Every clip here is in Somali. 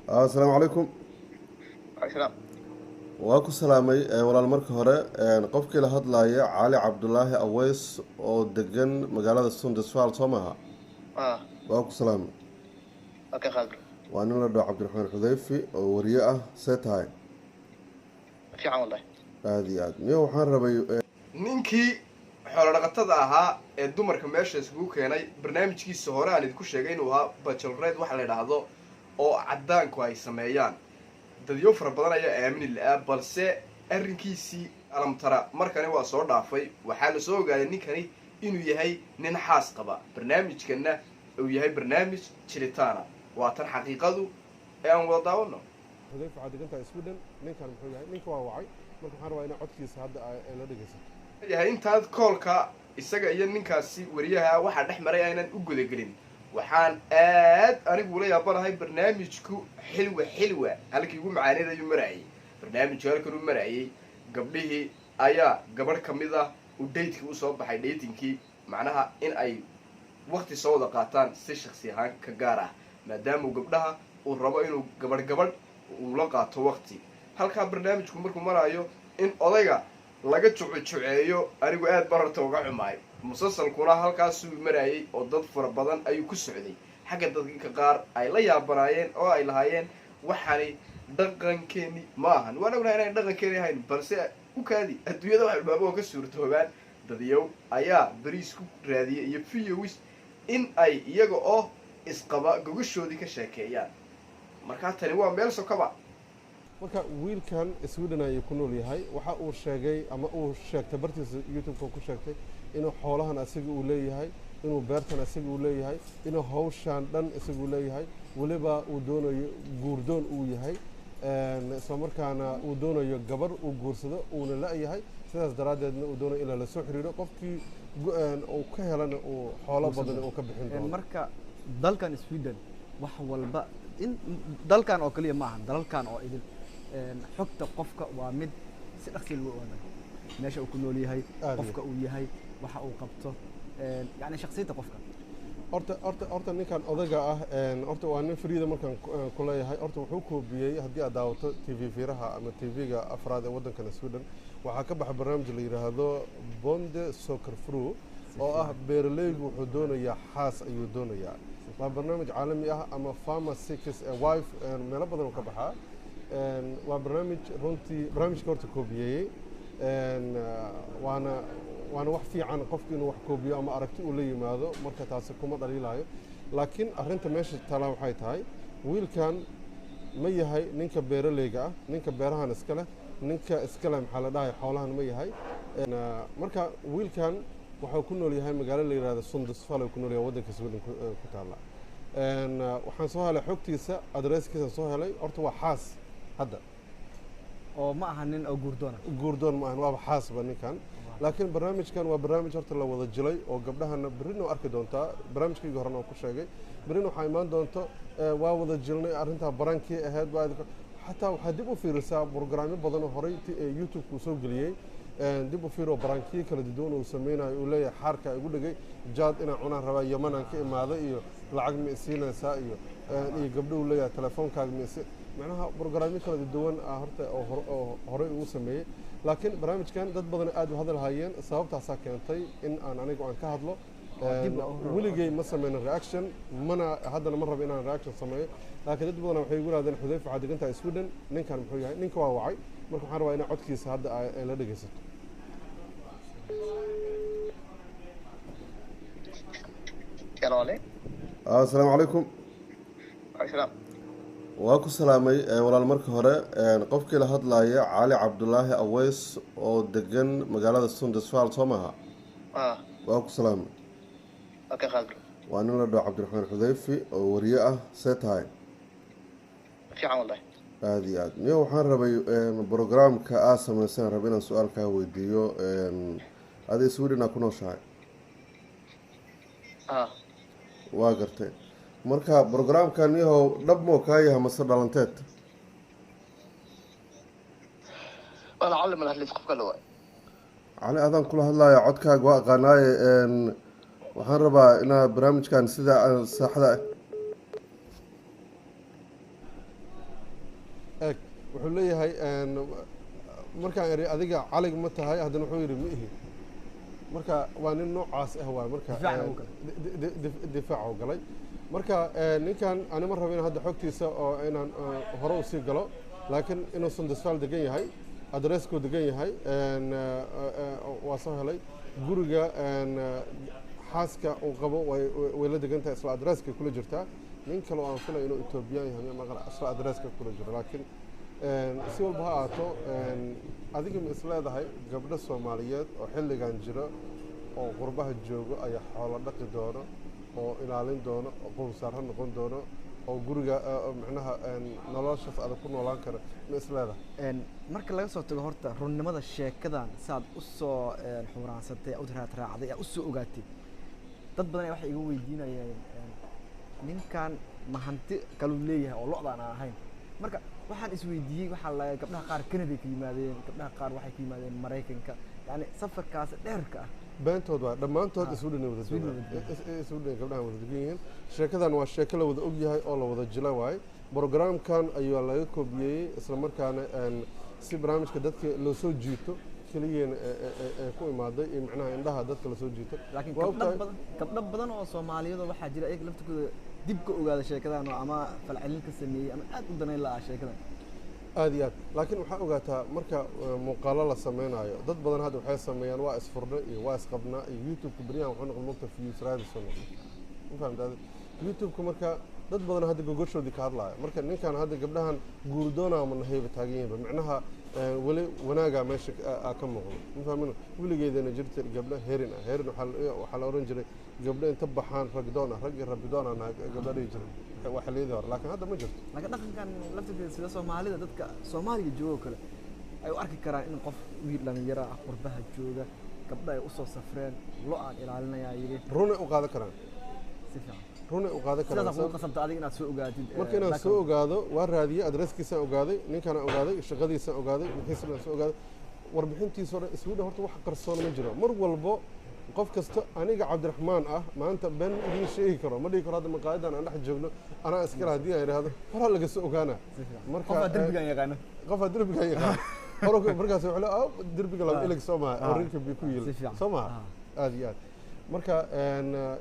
السلام عليكم. عشرة. waa ku salaamay walaal marka hore qofkii la hadlaya cali cabdulaahi aweys oo degan magaalada sundesval soo maaha. اه. waa ku salaamay. اوكي خالد. waa nin la dhaho cabdiraxmaan xudeyfi oo wariye ah see tahay. في عام والله. aada iyo aad niyo waxaan rabay ninkii xoolodhaqatada ahaa ee dumarka meesha iskugu keenay barnaamijkiisa hore aan idinku sheegay inuu ahaa bachelred waxa la idhaahdo oo caddaanku ay sameeyaan dadyo fara badan ayaa aamini la-aa balse arrinkiisii alamtara markani waa soo dhaafay waxaa la soo ogaaday ninkani inuu yahay nin xaas qaba barnaamijkana uu yahay barnaamij jiritaana waa tan xaqiiqadu ee aan wada daawano. xudeyfi waxaa degantahay sweden ninkan muxuu yahay ninka waa wacay marka waxaan rabaa inaa codkiisa hadda ay la dhegeysato. yahay intaad koolka isaga iyo ninkaasi wariyaha waxaa dhex maray aynan u gudagelin waxaan aad anigu ula yaabanahay barnaamijku xilwa halkii ugu macaaneed ayuu marayay barnaamijku halkan u marayay gabdhihii ayaa gabadh ka mid ah uu daydkii usoo baxay dhaytinkii macnaha in ay wakti soo wada qaataan si shaksi ahaan ka gaar ah maadaamau gabdhaha uu rabo inuu gabadh uu la qaato wakti halkaa barnaamijku markuu maraayo in odayga laga juceeyo anigu aad bararta uga xumaay musalsalkuna halkaasuu marayay oo dad fara badan ayuu ku socday xagga dadka qaar ay la yaabanaayeen oo ay lahaayeen waxaani dhaqankeeni ma ahan waan ognahay inaan dhaqankeeni ahayn balse ukaadi adduunyada wax albaabo oo ka suurtoobaan dadyow ayaa bariis ku raadiyay iyo viyowis in ay iyaga oo isqaba gogashoodii ka sheekeeyaan markaa tani waa meel sokaba. marka wiilkan sweden ayuu ku nool yahay waxa uu sheegay ama uu sheegtay bartiisa youtube-ka ku sheegtay inuu xoolahan asiga uu leeyahay inuu beertan asiga uu leeyahay inuu hawshaan dhan isaga uu leeyahay weliba uu doonayo guurdoon uu yahay isla markaana uu doonayo gabar uu guursado uuna la-yahay sidaas daraaddeedna uu doonayo ilaa lasoo xiriiro qofkii uu ka helana uu xoolo badan uu ka bixin doono. marka dalkan sweden wax walba in dalkan oo kaliya ma ahan dalalkan oo idin xogta qofka waa mid si dhaqsi loo ogaanayo meesha uu ku nool yahay qofka uu yahay waxa uu qabto yani shakhsiyadda qofka horta ninkan odaga ah horta waa nin friida markaan ku leeyahay horta wuxuu koobiyey haddii aad daawato tv fiiraha ama tv-ga afraad ee waddankana sweden waxaa ka baxa barnaamij la yidhaahdo bonde soccer fru oo ah beeraleygu wuxuu doonayaa xaas ayuu doonayaa waa barnaamij caalami ah ama farmer seekers wife meelo badan oo ka baxaa waa barnaamij runtii barnaamijka horta koobiyeeyey waana wax fiican qofki inuu wax koobiyo ama aragti uu la yimaado marka taasi kuma dhaliilaayo laakiin arrinta meesha taalaa waxay tahay wiilkan ma yahay ninka beeraleyga ah ninka beerahan iska leh ninka iska leh maxaa la dhahay xoolahan ma yahay marka wiilkan wuxuu ku nool yahay magaalo la yidhahdo sundesval ku nool yahay waddanka sweden ku taalla waxaan soo helay xogtiisa adresskiisa soo helay horta waa xaas hadda oo ma aha nin oo guurdoon ma ahan waaba xaasba ninkan laakiin barnaamijkan waa barnaamij horta la wada jilay oo gabdhahana berrina waa arki doontaa barnaamijkaygii horena oo ku sheegay berrina waxaa imaan doonto waa wada jilnay arrintaa barankii ahayd xataa waxaa dib u fiirisaa brograamyo badan oo horey youtube-ka uu soo geliyey dib u fiiroo barankiyo kala duwan uu sameynayo uu leeyahay xaarka igu dhigay jaad inaan cunaan rabaa yamanaan ka imaaday iyo lacag ma isiinaysaa iyo gabdho uu leeyahay telefoonkaaga ma isi macnaha brograamyo kala duwan horta oo horey uu sameeyey laakiin barnaamijkan dad badan aad u hadal hayeen sababtaasaa keentay in aan anigu aan ka hadlo weligay ma sameyno reaction mana haddana ma rabo inaan reaction sameeyo laakiin dad badan waxay igu yidhahdeen xudeyfi waxaa degan tahay sweden ninkan muxuu yahay ninka waa wacay marka waxaan rabaa inaa codkiisa hadda ay la dhegeysato. asalaamu calaykum. عشرة. waa ku salaamay walaal marka hore qofkii la hadlaya cali cabdulaahi aweys oo degan magaalada sundesval soo maaha. اه. waa ku salaamay. اوكي خالد. waa nin la dhaho cabdiraxmaan xudeyfi oo wariye ah see tahay. في عام والله. aada iyo aad niyo waxaan rabay brograamka aad samaysaan raba inaan su-aal kaa weydiiyo adi sweden aa ku nooshahay. اه. waa gartay marka brograamkan yahow dhab moo kaa yaha mase dhalanteed. انا اعلم من اهل الثقافه الاول. cali adaan kula hadlaya codkaaga waa aqaanaaye waxaan rabaa inaa barnaamijkan sida saxda eeg wuxuu leeyahay markaan eri adiga calig ma tahay haddana wuxuu yidhi ma ihi marka waa nin noocaas ah waay marka difaacu galay marka ninkan ani ma rabin hadda xogtiisa oo inaan hore u sii galo laakiin inuusan dasfaal degan yahay adreskuu degan yahay waa soo helay guriga xaaska uu qabo way la degan tahay isla adreskay kula jirtaa nin kale oo aan filay inuu etoobiyaan yahay maqla isla adreska kula jiro laakiin si walba ha ahaato adiga ma isleedahay gabdho soomaaliyeed oo xilligan jira oo qurbaha joogo ayaa xoolo dhaqi doono oo ilaalin doono oo qowsaar noqon doono oo guriga macnaha noloshaas adag ku noolaan kara ma isleedahay marka laga soo tago horta runnimada sheekadan saad u soo xuraansatay u raacday u soo ogaatay dad badan waxay iga weydiinayeen ninkan ma hanti kalu leeyahay oo lo'daan aan ahayn marka waxaan isweydiiyey waxaa la gabdhaha qaar Canada ka yimaadeen gabdhaha qaar waxay ka yimaadeen Mareykanka yani safarkaas dheerka ah beentood waa dhammaantood isu dhinay wada isu dhinay gabdhaha wada degan yihiin sheekadan waa sheeko la wada og yahay oo la wada jila waay programkan ayaa laga koobiyey isla markaana si barnaamijka dadka loo soo jiito kaliyan ku imaaday in macnaha indhaha dadka la soo jiito laakiin gabdho badan oo Soomaaliyeed waxaa jira iyaga laftigooda dib ka ogaada sheekadan oo ama falcelin ka sameeyay ama aad u daneyn la sheekadan aad iyo aad laakiin waxaa ogaataa marka muuqaalo la sameynayo dad badan hadda waxay sameeyaan waa isfurna iyo waa isqabnaa iyo youtube-ka beryahan wuxuu noqon mugta views raadison ma fahamtaade youtube-ka marka dad badan hadda gogoshoodii ka hadlaya marka ninkan hadda gabdhahan guurdoona ma nahayba taagan yihiinba macnaha weli wanaagaa meesha ka muuqdo ma fahmino weligeedana jirta gabdho herin ah herin waxaa la oran jiray gabdho inta baxaan ragdoon ah rag iyo rabidoon ah gabdho dhihi jiray waa xilliyadii hore laakiin hadda ma jirto laakiin dhaqankan laftigeeda sida Soomaalida dadka Soomaaliga joogo kale ay u arki karaan in qof wiil dhalinyaro ah qurbaha jooga gabdho ay u soo safreen lo aan ilaalinaya yiri run ay u qaadan karaan si fiican run ay u qaadan karaan sidaas ugu qasabta adiga inaad soo ogaatid marka inaad soo ogaado waa raadiyay adreskiisa ogaaday ninkana ogaaday shaqadiisa ogaaday wixiisana soo ogaaday warbixintiisa hore iswida horta wax qarsoon ma jiro mar walbo qof kasta aniga Cabdiraxmaan ah maanta been idin sheegi karo ma dhigi karo hadda maqaayadan aan dhex joogno anaa iskala hadii ay yiraahdo hor laga soo ogaana marka qof darbiga yaqaan hore markaas wuxuu leeyahay darbiga la ilig Soomaa orinka bi ku yil Soomaa aad iyo aad marka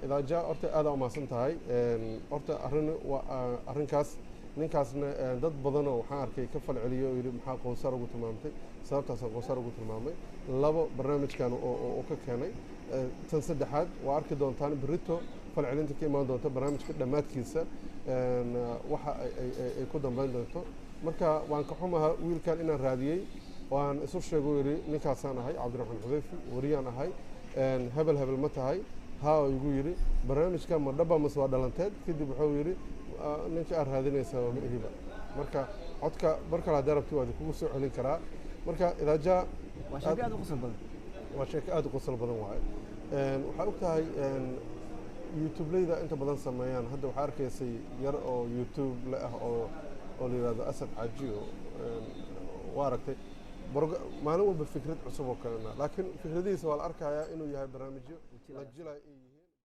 idaa jaa horta aad u maasan tahay horta arrinkaas ninkaasna dad badan oo waxaan arkay ka falceliyo oo yiri maxaa qowsar ugu tilmaamtay sababtaas qowsar ugu tilmaamay labo barnaamijkan oo ka keenay tan saddexaad waa arki doontaan berito falcelinta ka imaan doonta barnaamijka dhamaadkiisa waxa ay ku dambeyn doonto marka waan ka xumahay wiilkan inaan raadiyey waan isu sheego yiri ninkaasaan ahay Cabdiraxmaan Xudayfi wariyaan ahay hebel ma tahay haa igu yiri barnaamijka ma dhaba mas waa dhalanteed kadib wuxuu yiri ninka aad raadinaysaa ma ihiba marka codka barka la darabti waa kugu soo celin karaa marka idaa jaa waa sheeko aad u qosol badan waa sheeko aad u qosol badan waaye waxaa ogtahay youtube-leyda inta badan sameeyaan hadda waxaa arkaysay yar oo youtube le ah oo la yidhaahdo asad xaajiyo waa aragtay maalin walba fikrad cusub oo kalena laakiin fikradihiisa waa la arkayaa inuu yahay barnaamijyo la jilay